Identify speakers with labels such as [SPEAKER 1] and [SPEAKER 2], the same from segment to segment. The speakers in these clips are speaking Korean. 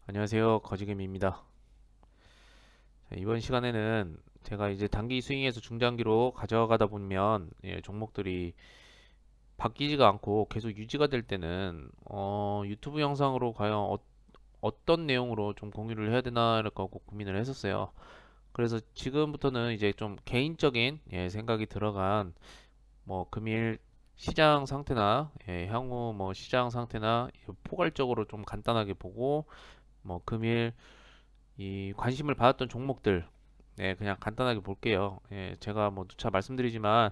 [SPEAKER 1] 안녕하세요. 거지개미입니다. 자, 이번 시간에는 제가 이제 단기 스윙에서 중장기로 가져가다 보면 종목들이 바뀌지가 않고 계속 유지가 될 때는 유튜브 영상으로 과연 떤 내용으로 좀 공유를 해야 되나라고 고민을 했었어요. 그래서 지금부터는 이제 좀 개인적인 생각이 들어간 뭐 금일 시장 상태나 향후 뭐 시장 상태나 포괄적으로 좀 간단하게 보고 뭐 금일 이 관심을 받았던 종목들 그냥 간단하게 볼게요. 제가 뭐 누차 말씀드리지만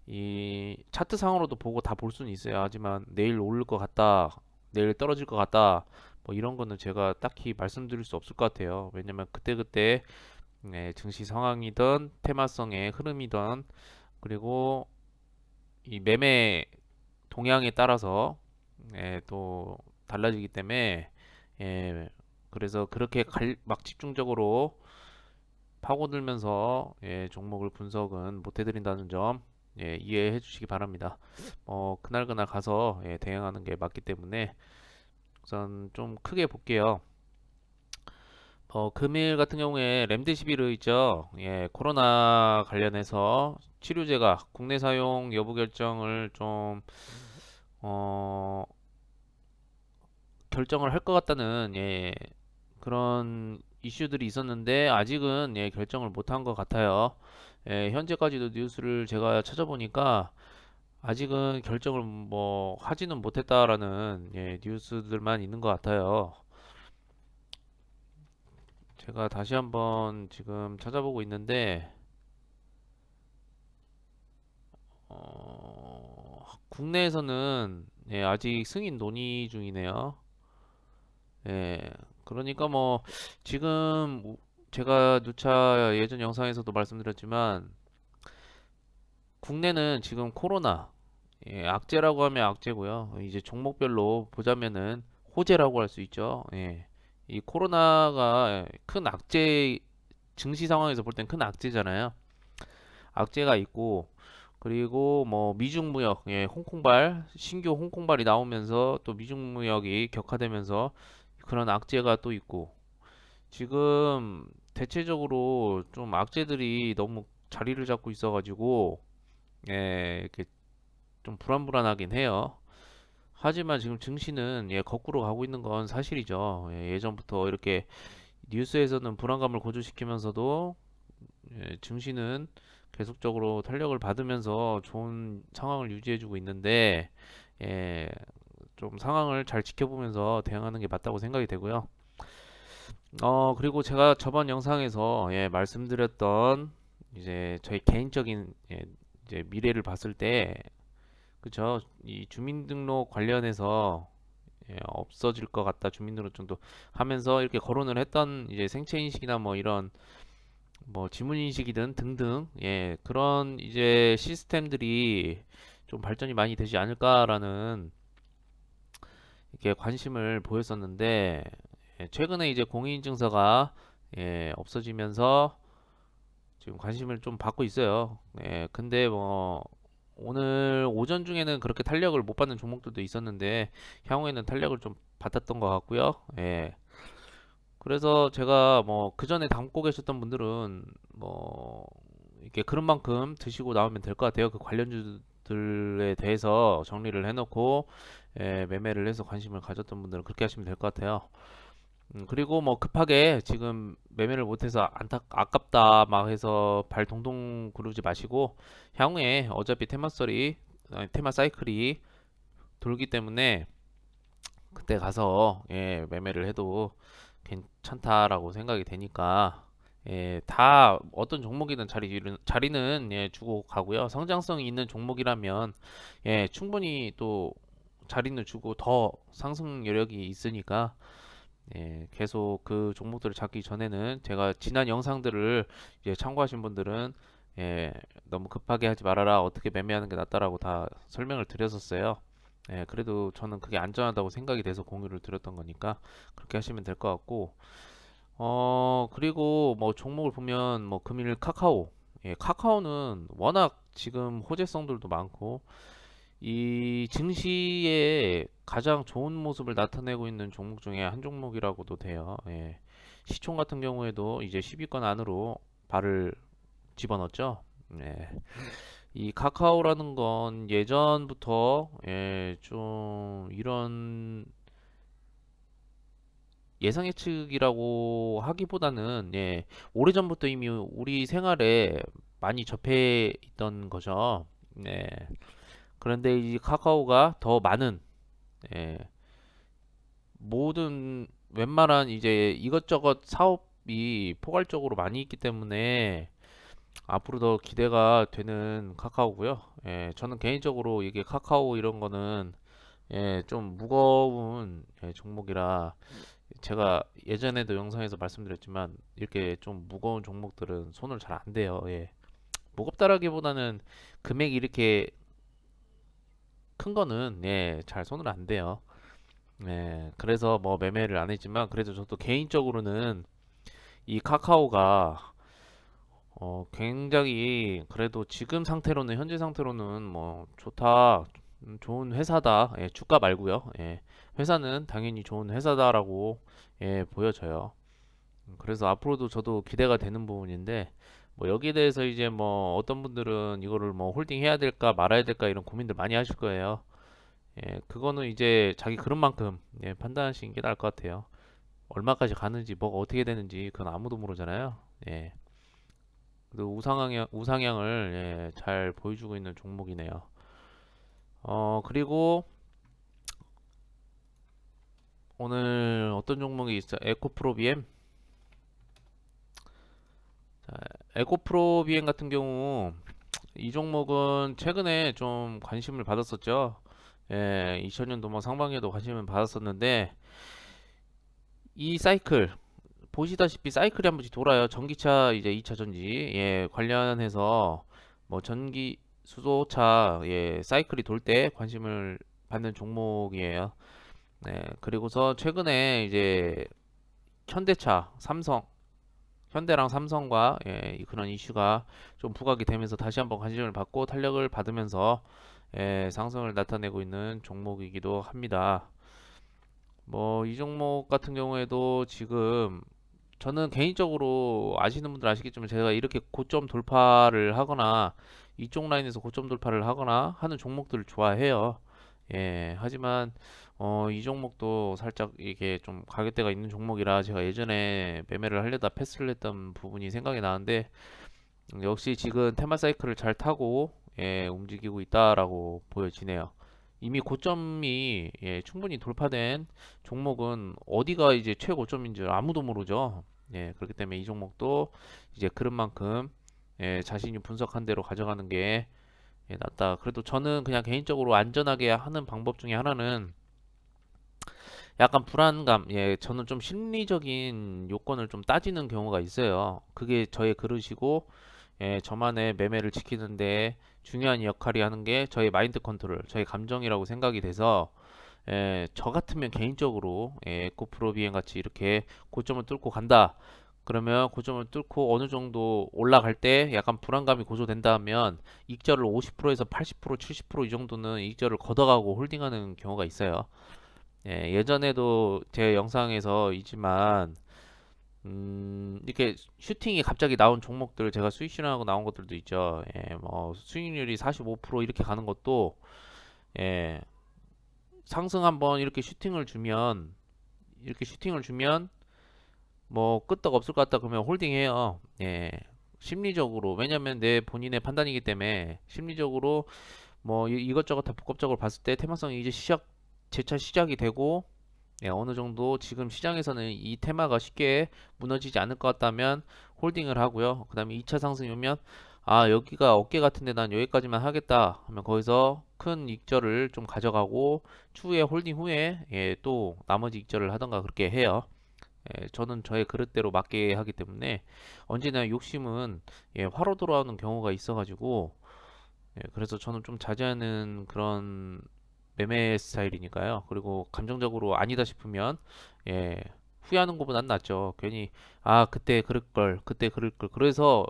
[SPEAKER 1] 이 차트 상으로도 보고 다 볼 수는 있어요. 하지만 내일 오를 것 같다, 내일 떨어질 것 같다, 뭐 이런 거는 제가 딱히 말씀드릴 수 없을 것 같아요. 왜냐면 그때그때 증시 상황이든 테마성의 흐름이든 그리고 이 매매 동향에 따라서 또 달라지기 때문에 그래서 그렇게 막 집중적으로 파고들면서 종목을 분석은 못 해드린다는 점 이해해 주시기 바랍니다. 그날그날 가서 대응하는 게 맞기 때문에 우선 좀 크게 볼게요. 금일 같은 경우에 렘데시비르 있죠. 코로나 관련해서 치료제가 국내 사용 여부 결정을 좀 어, 결정을 할 것 같다는 그런 이슈들이 있었는데 아직은 결정을 못한 것 같아요. 현재까지도 뉴스를 제가 찾아보니까 아직은 결정을 뭐 하지는 못했다라는 뉴스들만 있는 것 같아요. 제가 다시 한번 지금 찾아보고 있는데 국내에서는 아직 승인 논의 중이네요. 그러니까 뭐 지금 제가 누차 예전 영상에서도 말씀드렸지만 국내는 지금 코로나 악재라고 하면 악재고요. 이제 종목별로 보자면은 호재라고 할 수 있죠. 이 코로나가 큰 악재 증시 상황에서 볼 땐 큰 악재잖아요. 악재가 있고 그리고 뭐 미중 무역, 홍콩발 신규 홍콩발이 나오면서 또 미중 무역이 격화되면서 그런 악재가 또 있고 지금 대체적으로 좀 악재들이 너무 자리를 잡고 있어가지고 이렇게 좀 불안불안하긴 해요. 하지만 지금 증시는 거꾸로 가고 있는 건 사실이죠. 예전부터 이렇게 뉴스에서는 불안감을 고조시키면서도 증시는 계속적으로 탄력을 받으면서 좋은 상황을 유지해주고 있는데 예, 좀 상황을 잘 지켜보면서 대응하는 게 맞다고 생각이 되고요. 그리고 제가 저번 영상에서 말씀드렸던 이제 저희 개인적인 이제 미래를 봤을 때 그쵸? 이 주민등록 관련해서 없어질 것 같다. 주민등록증도 하면서 이렇게 거론을 했던 이제 생체인식이나 뭐 이런 뭐 지문인식이든 등등 그런 이제 시스템들이 좀 발전이 많이 되지 않을까라는 이렇게 관심을 보였었는데 최근에 이제 공인인증서가 없어지면서 지금 관심을 좀 받고 있어요. 근데 뭐 오늘 오전 중에는 그렇게 탄력을 못 받는 종목들도 있었는데 향후에는 탄력을 좀 받았던 것 같고요. 그래서 제가 뭐 그 전에 담고 계셨던 분들은 뭐 이렇게 그런 만큼 드시고 나오면 될 것 같아요. 그 관련주들에 대해서 정리를 해놓고 매매를 해서 관심을 가졌던 분들은 그렇게 하시면 될 것 같아요. 그리고 뭐 급하게 지금 매매를 못해서 아깝다 막 해서 발 동동 구르지 마시고 향후에 어차피 테마 사이클이 돌기 때문에 그때 가서 매매를 해도 괜찮다라고 생각이 되니까 다 어떤 종목이든 자리는 주고 가고요. 성장성이 있는 종목이라면 충분히 또 자리는 주고 더 상승 여력이 있으니까 계속 그 종목들을 잡기 전에는 제가 지난 영상들을 이제 참고하신 분들은 예, 너무 급하게 하지 말아라. 어떻게 매매하는 게 낫다라고 다 설명을 드렸었어요. 그래도 저는 그게 안전하다고 생각이 돼서 공유를 드렸던 거니까 그렇게 하시면 될 것 같고, 그리고 뭐 종목을 보면 뭐 금일 카카오는 워낙 지금 호재성들도 많고, 이 증시에 가장 좋은 모습을 나타내고 있는 종목 중에 한 종목이라고도 돼요. 예. 시총 같은 경우에도 이제 10위권 안으로 발을 집어넣었죠. 예. 이 카카오라는 건 예전부터 좀 이런 예상 예측이라고 하기보다는 오래전부터 이미 우리 생활에 많이 접해 있던 거죠. 네. 그런데 이 카카오가 더 많은 예, 모든 웬만한 이제 이것저것 사업이 포괄적으로 많이 있기 때문에 앞으로 더 기대가 되는 카카오고요. 저는 개인적으로 이게 카카오 이런 거는 좀 무거운 종목이라 제가 예전에도 영상에서 말씀드렸지만 이렇게 좀 무거운 종목들은 손을 잘 안 대요. 예. 무겁다라기보다는 금액이 이렇게 큰 거는 잘 손을 안 대요. 그래서 뭐 매매를 안 했지만 그래도 저도 개인적으로는 이 카카오가 굉장히 그래도 지금 상태로는 현재 상태로는 뭐 좋다. 좋은 회사다. 주가 말고요. 회사는 당연히 좋은 회사다라고 보여져요. 그래서 앞으로도 저도 기대가 되는 부분인데 뭐 여기에 대해서 이제 뭐 어떤 분들은 이거를 뭐 홀딩 해야 될까 말아야 될까 이런 고민들 많이 하실 거예요. 그거는 이제 자기 그릇만큼 판단하시는 게 나을 것 같아요. 얼마까지 가는지 뭐가 어떻게 되는지 그건 아무도 모르잖아요. 예. 그래도 우상향을 잘 보여주고 있는 종목이네요. 그리고 오늘 어떤 종목이 있어? 에코프로비엠. 자, 에코프로비엠 같은 경우 이 종목은 최근에 좀 관심을 받았었죠. 2000년도 뭐 상반기에도 관심을 받았었는데 이 사이클 보시다시피 사이클이 한 번씩 돌아요. 전기차 이제 2차 전지 관련해서 뭐 전기 수소차 사이클이 돌 때 관심을 받는 종목이에요. 네, 그리고서 최근에 이제 현대차, 삼성, 현대랑 삼성과 그런 이슈가 좀 부각이 되면서 다시 한번 관심을 받고 탄력을 받으면서 상승을 나타내고 있는 종목이기도 합니다. 뭐 이 종목 같은 경우에도 지금 저는 개인적으로 아시는 분들 아시겠지만 제가 이렇게 고점 돌파를 하거나 이쪽 라인에서 고점 돌파를 하거나 하는 종목들을 좋아해요. 하지만 이 종목도 살짝 이게 좀 가격대가 있는 종목이라 제가 예전에 매매를 하려다 패스를 했던 부분이 생각이 나는데 역시 지금 테마 사이클을 잘 타고 움직이고 있다라고 보여지네요. 이미 고점이 충분히 돌파된 종목은 어디가 이제 최고점인지 아무도 모르죠. 그렇기 때문에 이 종목도 이제 그릇만큼 자신이 분석한 대로 가져가는 게 낫다. 그래도 저는 그냥 개인적으로 안전하게 하는 방법 중에 하나는 약간 불안감, 저는 좀 심리적인 요건을 좀 따지는 경우가 있어요. 그게 저의 그릇이고, 저만의 매매를 지키는데 중요한 역할이 하는 게 저의 마인드 컨트롤, 저의 감정이라고 생각이 돼서, 저 같으면 개인적으로, 에코프로 비행 같이 이렇게 고점을 뚫고 간다. 그러면 고점을 뚫고 어느 정도 올라갈 때 약간 불안감이 고조된다면 익절을 50%에서 80%, 70%이 정도는 익절을 걷어가고 홀딩하는 경우가 있어요. 예전에도 제 영상에서이지만 이렇게 슈팅이 갑자기 나온 종목들 제가 수익 실현하고 나온 것들도 있죠. 뭐 수익률이 45% 이렇게 가는 것도 예, 상승 한번 이렇게 슈팅을 주면 뭐 끄떡 없을 것 같다 그러면 홀딩해요. 심리적으로 왜냐면 내 본인의 판단이기 때문에 심리적으로 뭐 이것저것 다 복합적으로 봤을 때 테마성이 이제 재차 시작이 되고 어느 정도 지금 시장에서는 이 테마가 쉽게 무너지지 않을 것 같다면 홀딩을 하고요. 그 다음에 2차 상승이 오면 아 여기가 어깨 같은데 난 여기까지만 하겠다 하면 거기서 큰 익절을 좀 가져가고 추후에 홀딩 후에 또 나머지 익절을 하던가 그렇게 해요. 저는 저의 그릇대로 맞게 하기 때문에 언제나 욕심은 화로 돌아오는 경우가 있어가지고 그래서 저는 좀 자제하는 그런 매매 스타일이니까요. 그리고 감정적으로 아니다 싶으면 예, 후회하는 것보단 낫죠. 괜히 아 그때 그럴 걸, 그때 그럴 걸. 그래서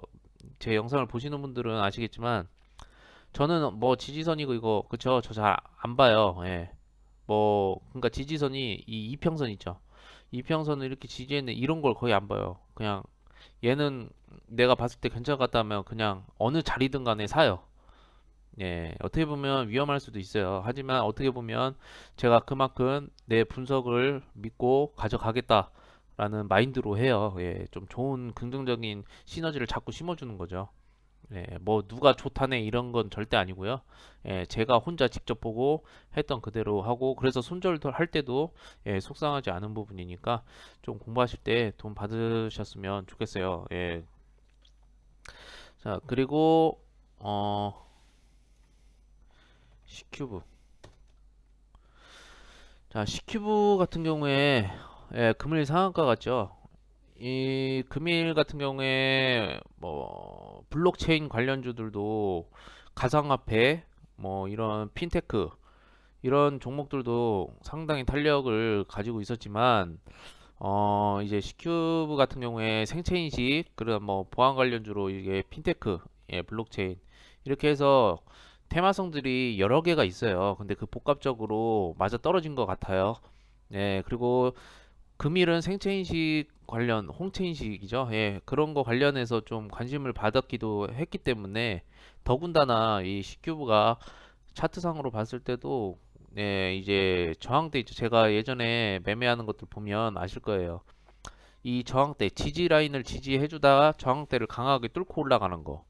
[SPEAKER 1] 제 영상을 보시는 분들은 아시겠지만 저는 뭐 지지선이고 이거 그쵸? 저 잘 안 봐요. 예. 뭐 그러니까 지지선이 이 이평선 있죠. 이평선을 이렇게 지지했네 이런 걸 거의 안 봐요. 그냥 얘는 내가 봤을 때 괜찮을 것 같다면 그냥 어느 자리든 간에 사요. 예, 어떻게 보면 위험할 수도 있어요. 하지만 어떻게 보면 제가 그만큼 내 분석을 믿고 가져가겠다라는 마인드로 해요. 예, 좀 좋은 긍정적인 시너지를 자꾸 심어주는 거죠. 예, 뭐 누가 좋다네 이런 건 절대 아니고요. 예, 제가 혼자 직접 보고 했던 그대로 하고 그래서 손절도 할 때도 예, 속상하지 않은 부분이니까 좀 공부하실 때 도움 받으셨으면 좋겠어요. 예. 자, 그리고 C큐브. 자, C큐브 같은 경우에 예, 금일 상한가 같죠. 이 금일 같은 경우에 뭐 블록체인 관련주들도 가상화폐 뭐 이런 핀테크 이런 종목들도 상당히 탄력을 가지고 있었지만 이제 C큐브 같은 경우에 생체 인식 그런 뭐 보안 관련주로 이게 핀테크 예, 블록체인 이렇게 해서 테마성들이 여러 개가 있어요. 근데 그 복합적으로 맞아 떨어진 것 같아요. 예, 그리고 금일은 생체 인식 관련 홍채 인식이죠. 예, 그런 거 관련해서 좀 관심을 받았기도 했기 때문에 더군다나 이 C큐브가 차트상으로 봤을 때도 네, 이제 저항대 있죠. 제가 예전에 매매하는 것들 보면 아실 거예요. 이 저항대 지지 라인을 지지해주다가 저항대를 강하게 뚫고 올라가는 거.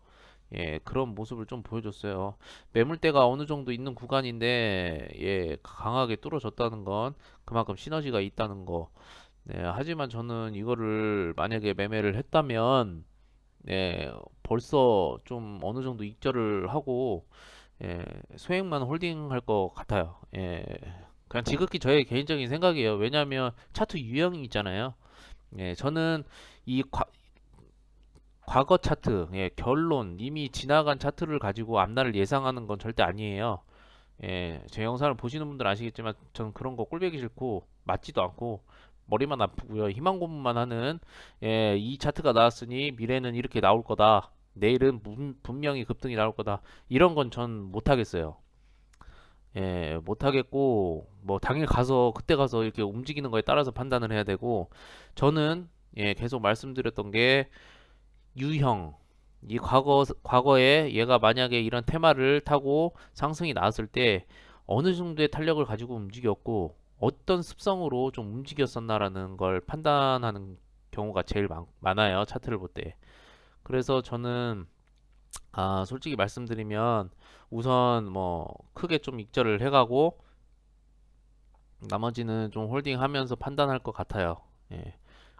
[SPEAKER 1] 예, 그런 모습을 좀 보여줬어요. 매물대가 어느 정도 있는 구간인데 예, 강하게 뚫어졌다는 건 그만큼 시너지가 있다는 거. 네, 하지만 저는 이거를 만약에 매매를 했다면 예, 벌써 좀 어느 정도 익절을 하고 예, 소액만 홀딩할 것 같아요. 예, 그냥 지극히 저의 개인적인 생각이에요. 왜냐하면 차트 유형이 있잖아요. 예, 저는 이 과거 차트, 예, 결론, 이미 지나간 차트를 가지고 앞날을 예상하는 건 절대 아니에요. 예, 제 영상을 보시는 분들 아시겠지만 저는 그런 거 꼴보기 싫고 맞지도 않고 머리만 아프고요. 희망 고문만 하는 예, 이 차트가 나왔으니 미래는 이렇게 나올 거다. 내일은 분명히 급등이 나올 거다. 이런 건 전 못하겠어요. 예, 못하겠고, 뭐, 당일 가서, 그때 가서 이렇게 움직이는 거에 따라서 판단을 해야 되고, 저는, 예, 계속 말씀드렸던 게, 유형, 과거에 얘가 만약에 이런 테마를 타고 상승이 나왔을 때, 어느 정도의 탄력을 가지고 움직였고, 어떤 습성으로 좀 움직였었나라는 걸 판단하는 경우가 제일 많아요, 차트를 볼 때. 그래서 저는, 솔직히 말씀드리면, 우선 뭐, 크게 좀 익절을 해가고, 나머지는 좀 홀딩하면서 판단할 것 같아요. 예.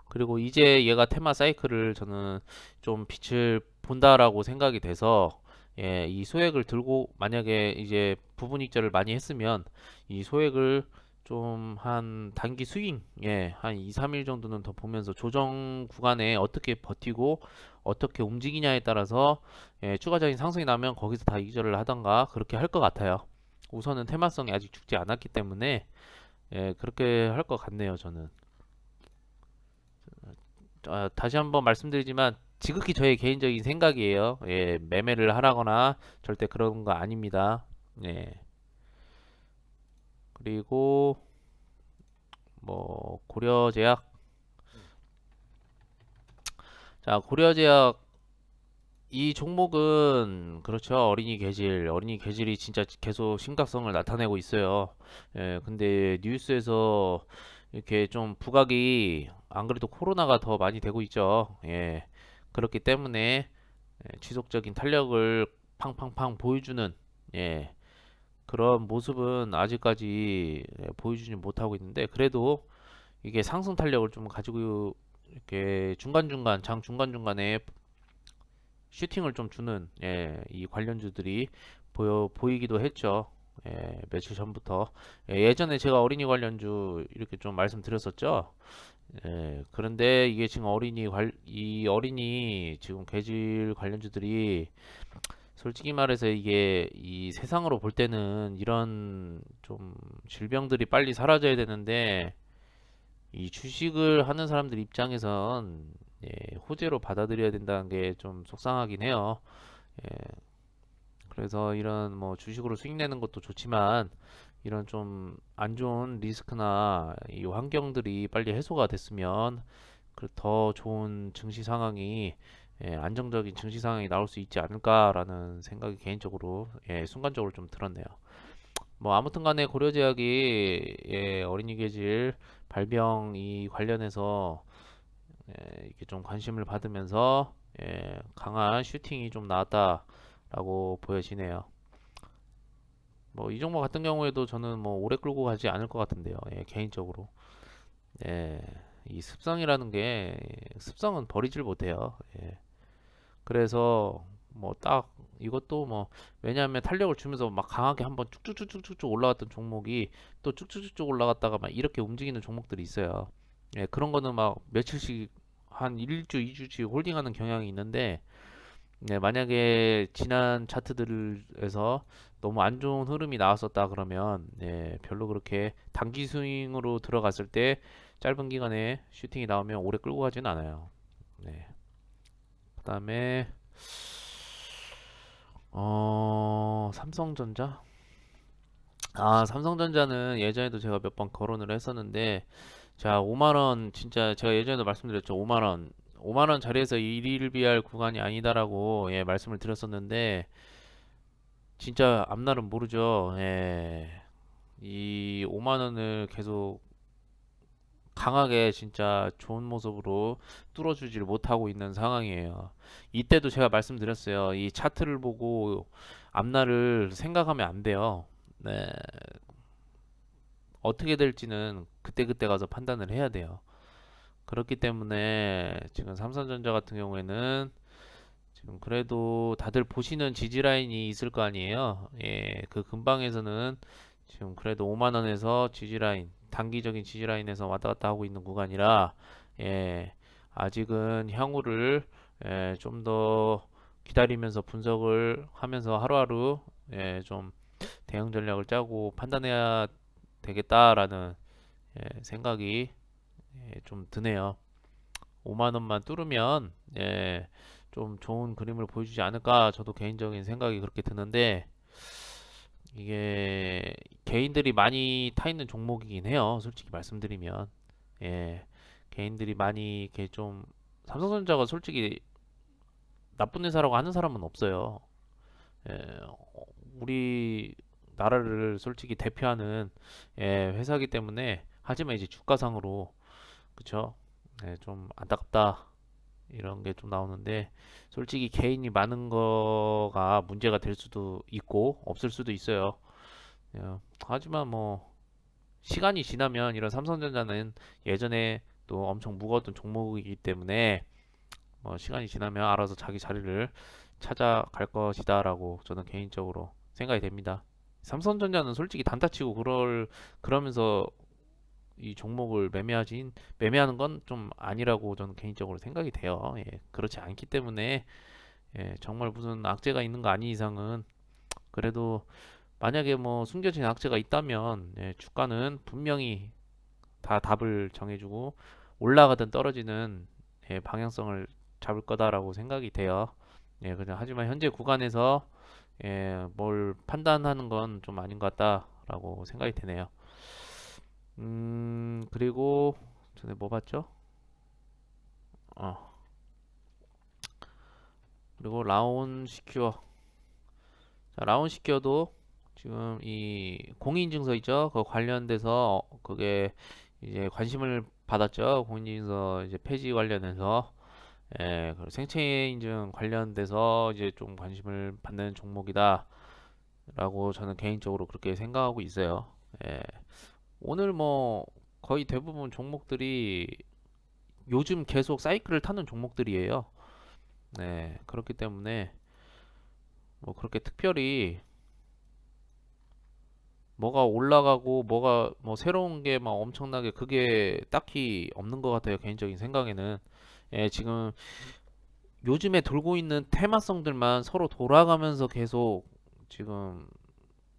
[SPEAKER 1] 그리고 이제 얘가 테마 사이클을 저는 좀 빛을 본다라고 생각이 돼서 예, 이 소액을 들고 만약에 이제 부분 익절을 많이 했으면 이 소액을 좀 한 단기 스윙 예, 한 2, 3일 정도는 더 보면서 조정 구간에 어떻게 버티고 어떻게 움직이냐에 따라서 예, 추가적인 상승이 나면 거기서 다 익절을 하던가 그렇게 할 것 같아요. 우선은 테마성이 아직 죽지 않았기 때문에 예, 그렇게 할 것 같네요, 저는. 다시 한번 말씀드리지만 지극히 저의 개인적인 생각이에요. 예, 매매를 하라거나 절대 그런 거 아닙니다. 예. 그리고 뭐 고려제약. 자, 고려제약 이 종목은 그렇죠. 어린이 괴질이 진짜 계속 심각성을 나타내고 있어요. 예, 근데 뉴스에서 이렇게 좀 부각이 안 그래도 코로나가 더 많이 되고 있죠. 예. 그렇기 때문에 지속적인 탄력을 팡팡팡 보여주는 예, 그런 모습은 아직까지 보여주지 못하고 있는데 그래도 이게 상승 탄력을 좀 가지고 이렇게 중간중간 장 중간중간에 슈팅을 좀 주는 예, 이 관련주들이 보이기도 했죠. 예, 며칠 전부터 예전에 제가 어린이 관련주 이렇게 좀 말씀드렸었죠. 예, 그런데 이게 지금 이 어린이 지금 괴질 관련주들이 솔직히 말해서 이게 이 세상으로 볼 때는 이런 좀 질병들이 빨리 사라져야 되는데 이 주식을 하는 사람들 입장에선 호재로 받아들여야 된다는 게 좀 속상하긴 해요. 예, 그래서 이런 뭐 주식으로 수익 내는 것도 좋지만 이런 좀 안 좋은 리스크나 이 환경들이 빨리 해소가 됐으면 더 좋은 증시 상황이 안정적인 증시 상황이 나올 수 있지 않을까라는 생각이 개인적으로 순간적으로 좀 들었네요. 뭐 아무튼 간에 고려제약이 어린이 괴질 발병 이 관련해서 이렇게 좀 관심을 받으면서 강한 슈팅이 좀 나왔다라고 보여지네요. 뭐 이 종목 같은 경우에도 저는 뭐 오래 끌고 가지 않을 것 같은데요. 개인적으로. 예, 이 습성이라는 게 습성은 버리질 못해요. 그래서 뭐 딱 이것도 뭐 왜냐하면 탄력을 주면서 막 강하게 한번 쭉쭉쭉쭉쭉 올라갔던 종목이 또 쭉쭉쭉쭉 올라갔다가 막 이렇게 움직이는 종목들이 있어요. 그런 거는 막 며칠씩 한 1주, 2주씩 홀딩하는 경향이 있는데 만약에 지난 차트들에서 너무 안 좋은 흐름이 나왔었다 그러면 별로 그렇게 단기 스윙으로 들어갔을 때 짧은 기간에 슈팅이 나오면 오래 끌고 가지는 않아요. 네. 그다음에 삼성전자? 아, 삼성전자는 예전에도 제가 몇 번 거론을 했었는데, 자, 5만 원 진짜 제가 예전에도 말씀드렸죠. 5만 원. 5만 원 자리에서 일일 비할 구간이 아니다라고 말씀을 드렸었는데 진짜 앞날은 모르죠. 이 5만 원을 계속 강하게 진짜 좋은 모습으로 뚫어주질 못하고 있는 상황이에요. 이때도 제가 말씀드렸어요. 이 차트를 보고 앞날을 생각하면 안 돼요. 네, 어떻게 될지는 그때그때 가서 판단을 해야 돼요. 그렇기 때문에 지금 삼성전자 같은 경우에는 지금 그래도 다들 보시는 지지 라인이 있을 거 아니에요. 그 근방에서는 지금 그래도 5만 원에서 지지 라인, 단기적인 지지 라인에서 왔다 갔다 하고 있는 구간이라 아직은 향후를 좀 더 기다리면서 분석을 하면서 하루하루 좀 대응 전략을 짜고 판단해야 되겠다라는 생각이 좀 드네요. 5만 원만 뚫으면 좀 좋은 그림을 보여주지 않을까 저도 개인적인 생각이 그렇게 드는데 이게 개인들이 많이 타 있는 종목이긴 해요. 솔직히 말씀드리면 개인들이 많이 이렇게 좀 삼성전자가 솔직히 나쁜 회사라고 하는 사람은 없어요. 우리 나라를 솔직히 대표하는 회사이기 때문에 하지만 이제 주가상으로 그쵸? 좀 안타깝다 이런 게 좀 나오는데 솔직히 개인이 많은 거가 문제가 될 수도 있고 없을 수도 있어요. 하지만 뭐 시간이 지나면 이런 삼성전자는 예전에 또 엄청 무거웠던 종목이기 때문에 뭐 시간이 지나면 알아서 자기 자리를 찾아갈 것이다라고 저는 개인적으로 생각이 됩니다. 삼성전자는 솔직히 단타치고 그러면서 이 종목을 매매하는 건 좀 아니라고 저는 개인적으로 생각이 돼요. 그렇지 않기 때문에 정말 무슨 악재가 있는 거 아닌 이상은 그래도 만약에 뭐 숨겨진 악재가 있다면 주가는 분명히 다 답을 정해주고 올라가든 떨어지는 방향성을 잡을 거다라고 생각이 돼요. 그냥 하지만 현재 구간에서 뭘 판단하는 건 좀 아닌 것 같다라고 생각이 되네요. 그리고 전에 뭐 봤죠? 어, 그리고 라온 시큐어. 자, 라온 시큐어도 지금 이 공인인증서 있죠? 그 관련돼서 그게 이제 관심을 받았죠. 공인인증서 이제 폐지 관련해서 그리고 생체 인증 관련돼서 이제 좀 관심을 받는 종목이다라고 저는 개인적으로 그렇게 생각하고 있어요. 예. 오늘 뭐 거의 대부분 종목들이 요즘 계속 사이클을 타는 종목들이에요. 그렇기 때문에 뭐 그렇게 특별히 뭐가 올라가고 뭐가 뭐 새로운 게 막 엄청나게 그게 딱히 없는 것 같아요. 개인적인 생각에는. 지금 요즘에 돌고 있는 테마성들만 서로 돌아가면서 계속 지금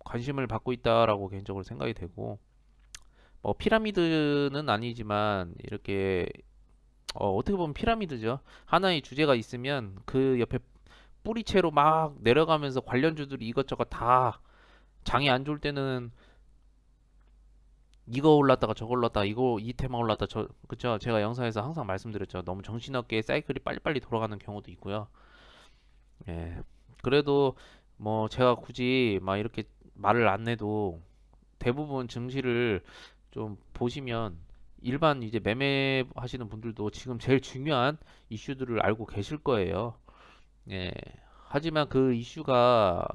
[SPEAKER 1] 관심을 받고 있다라고 개인적으로 생각이 되고 뭐 피라미드는 아니지만 이렇게 어떻게 보면 피라미드죠. 하나의 주제가 있으면 그 옆에 뿌리채로 막 내려가면서 관련주들이 이것저것 다 장이 안 좋을 때는 이거 올랐다가 저거 올랐다가 이거 이 테마 올랐다 저 그쵸 제가 영상에서 항상 말씀드렸죠. 너무 정신없게 사이클이 빨리빨리 돌아가는 경우도 있고요. 예. 그래도 뭐 제가 굳이 막 이렇게 말을 안 해도 대부분 증시를 좀 보시면 일반 이제 매매 하시는 분들도 지금 제일 중요한 이슈들을 알고 계실 거예요. 예. 하지만 그 이슈가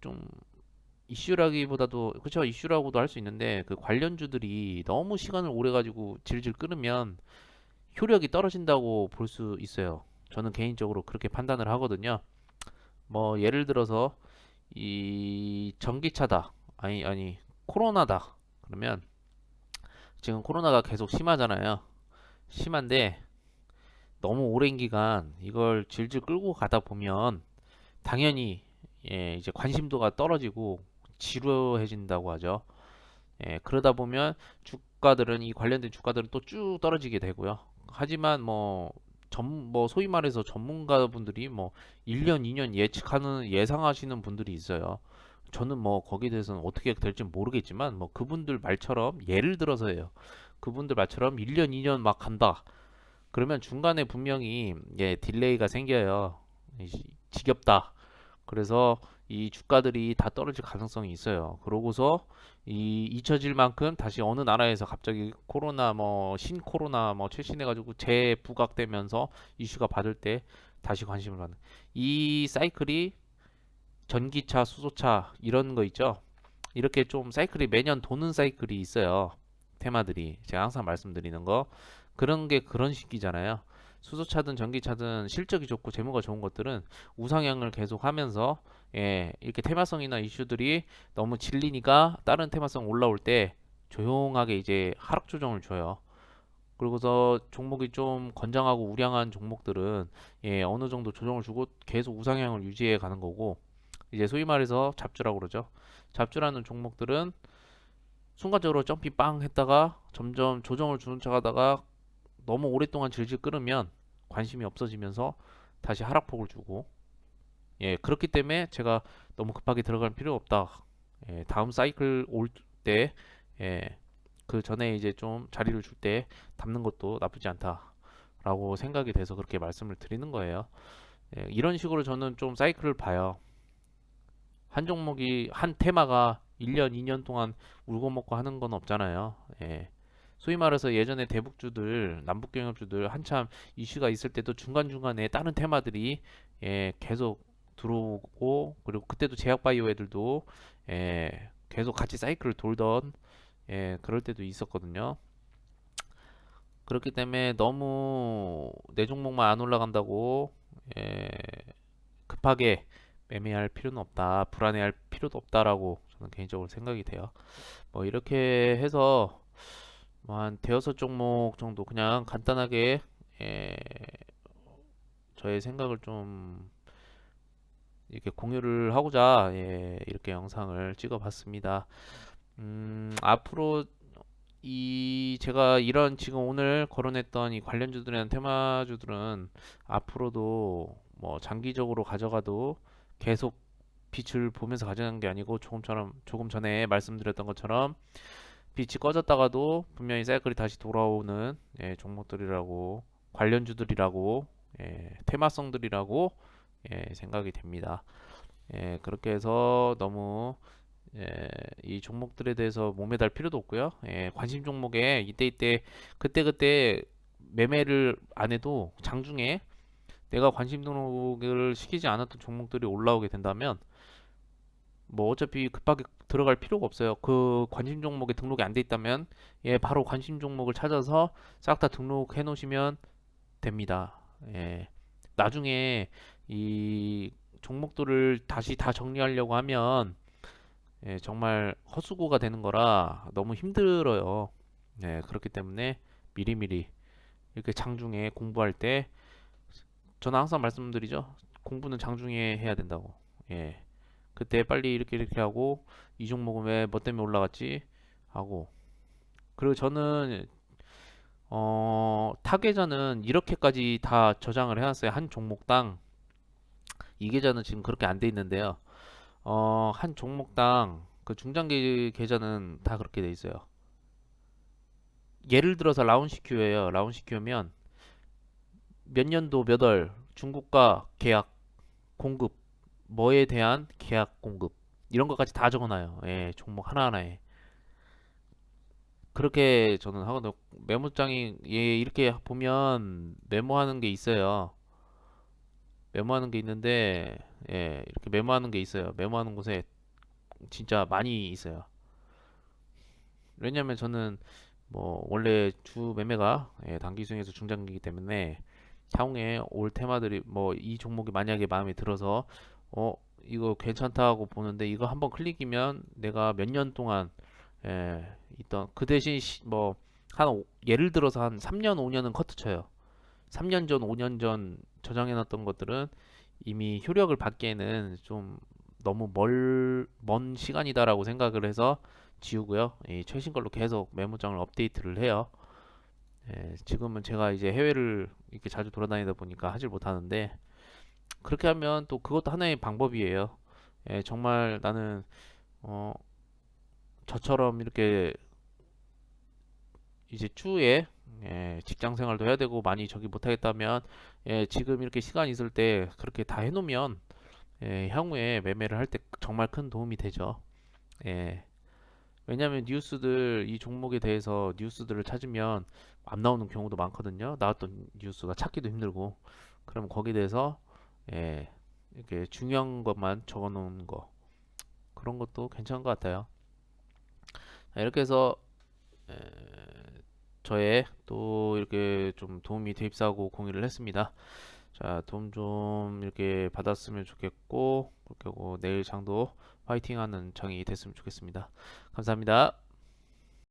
[SPEAKER 1] 좀 이슈라기보다도 그쵸 이슈라고도 할 수 있는데 그 관련주들이 너무 시간을 오래 가지고 질질 끌으면 효력이 떨어진다고 볼 수 있어요. 저는 개인적으로 그렇게 판단을 하거든요. 뭐 예를 들어서 이 전기차다. 아니 코로나다. 그러면 지금 코로나가 계속 심하잖아요. 심한데 너무 오랜 기간 이걸 질질 끌고 가다 보면 당연히 이제 관심도가 떨어지고 지루해진다고 하죠. 그러다 보면 주가들은 이 관련된 주가들은 또 쭉 떨어지게 되고요. 하지만 뭐 소위 말해서 전문가분들이 뭐 1년, 2년 예상하시는 분들이 있어요. 저는 뭐 거기에 대해서는 어떻게 될지 모르겠지만 뭐 그분들 말처럼 예를 들어서예요. 그분들 말처럼 1년, 2년 막 간다. 그러면 중간에 분명히 딜레이가 생겨요. 지겹다. 그래서 이 주가들이 다 떨어질 가능성이 있어요. 그러고서 이 잊혀질 만큼 다시 어느 나라에서 갑자기 코로나 뭐 신코로나 뭐 최신해가지고 재부각되면서 이슈가 받을 때 다시 관심을 받는 이 사이클이 전기차, 수소차 이런 거 있죠. 이렇게 좀 사이클이 매년 도는 사이클이 있어요. 테마들이 제가 항상 말씀드리는 거 그런 게 그런 식이잖아요. 수소차든 전기차든 실적이 좋고 재무가 좋은 것들은 우상향을 계속하면서 이렇게 테마성이나 이슈들이 너무 질리니까 다른 테마성 올라올 때 조용하게 이제 하락 조정을 줘요. 그리고서 종목이 좀 건장하고 우량한 종목들은 어느 정도 조정을 주고 계속 우상향을 유지해 가는 거고 이제 소위 말해서 잡주라고 그러죠. 잡주라는 종목들은 순간적으로 점피 빵 했다가 점점 조정을 주는 척 하다가 너무 오랫동안 질질 끌으면 관심이 없어지면서 다시 하락폭을 주고 그렇기 때문에 제가 너무 급하게 들어갈 필요 없다. 다음 사이클 올 때 그 전에 이제 좀 자리를 줄 때 담는 것도 나쁘지 않다라고 생각이 돼서 그렇게 말씀을 드리는 거예요. 이런 식으로 저는 좀 사이클을 봐요. 한 종목이 한 테마가 1년, 2년 동안 울고 먹고 하는 건 없잖아요. 소위 말해서 예전에 대북주들, 남북경협주들 한참 이슈가 있을 때도 중간중간에 다른 테마들이 계속 들어오고 그리고 그때도 제약바이오 애들도 계속 같이 사이클을 돌던 그럴 때도 있었거든요. 그렇기 때문에 너무 내 종목만 안 올라간다고 예, 급하게 매매할 필요는 없다, 불안해할 필요도 없다라고 저는 개인적으로 생각이 돼요. 뭐 이렇게 해서 뭐한 대여섯 종목 정도 그냥 간단하게 예, 저의 생각을 좀 이렇게 공유를 하고자 이렇게 영상을 찍어봤습니다. 앞으로 이 제가 이런 지금 오늘 거론했던 이 관련주들이나 테마주들은 앞으로도 뭐 장기적으로 가져가도 계속 빛을 보면서 가져가는 게 아니고 조금 전에 말씀드렸던 것처럼 빛이 꺼졌다가도 분명히 사이클이 다시 돌아오는 종목들이라고 관련주들이라고 테마성들이라고 생각이 됩니다. 그렇게 해서 너무 이 종목들에 대해서 목매달 필요도 없고요. 관심 종목에 이때 그때 매매를 안 해도 장중에 내가 관심 등록을 시키지 않았던 종목들이 올라오게 된다면 뭐 어차피 급하게 들어갈 필요가 없어요. 그 관심 종목에 등록이 안 돼 있다면 바로 관심 종목을 찾아서 싹 다 등록해 놓으시면 됩니다. 나중에 이 종목들을 다시 다 정리하려고 하면 정말 헛수고가 되는 거라 너무 힘들어요. 그렇기 때문에 미리미리 이렇게 장중에 공부할 때 저는 항상 말씀드리죠. 공부는 장중에 해야 된다고. 그때 빨리 이렇게 하고 이 종목은 왜 뭐 때문에 올라갔지 하고 그리고 저는 타겟은 이렇게까지 다 저장을 해놨어요. 한 종목당 이 계좌는 지금 그렇게 안 돼 있는데요. 한 종목당 그 중장기 계좌는 다 그렇게 돼 있어요. 예를 들어서 라운시큐예요. 라운시큐면 몇 년도 몇 월 중국과 계약 공급 뭐에 대한 계약 공급 이런 것까지 다 적어놔요. 예, 종목 하나하나에. 그렇게 저는 하거든요. 메모장이 예, 이렇게 보면 메모하는 게 있어요. 메모하는 게 있는데 예, 이렇게 메모하는 게 있어요. 메모하는 곳에 진짜 많이 있어요. 왜냐면 저는 뭐 원래 주 매매가 예, 단기 중에서 중장기이기 때문에 향후에 올 테마들이 뭐 이 종목이 만약에 마음에 들어서 어 이거 괜찮다고 보는데 이거 한번 클릭이면 내가 몇 년 동안 예, 있던 그 대신 예를 들어서 한 3년 5년은 커트 쳐요. 3년 전 5년 전 저장해 놨던 것들은 이미 효력을 받기에는 좀 너무 먼 시간이다라고 생각을 해서 지우고요. 이 최신 걸로 계속 메모장을 업데이트를 해요. 예, 지금은 제가 이제 해외를 이렇게 자주 돌아다니다 보니까 하질 못하는데 그렇게 하면 또 그것도 하나의 방법이에요. 예, 정말 나는 어, 저처럼 이렇게 이제 추후에 예, 직장 생활도 해야 되고 많이 저기 못하겠다면 예, 지금 이렇게 시간 있을 때 그렇게 다 해놓으면 예, 향후에 매매를 할 때 정말 큰 도움이 되죠. 예, 왜냐하면 뉴스들 이 종목에 대해서 뉴스들을 찾으면 안 나오는 경우도 많거든요. 나왔던 뉴스가 찾기도 힘들고 그러면 거기에 대해서 예, 이렇게 중요한 것만 적어 놓은 거 그런 것도 괜찮은 것 같아요. 이렇게 해서 에, 저의 또 이렇게 좀 도움이 되입사하고 공유를 했습니다. 자, 도움 좀 이렇게 받았으면 좋겠고 그렇게 하고 내일 장도 화이팅하는 장이 됐으면 좋겠습니다. 감사합니다.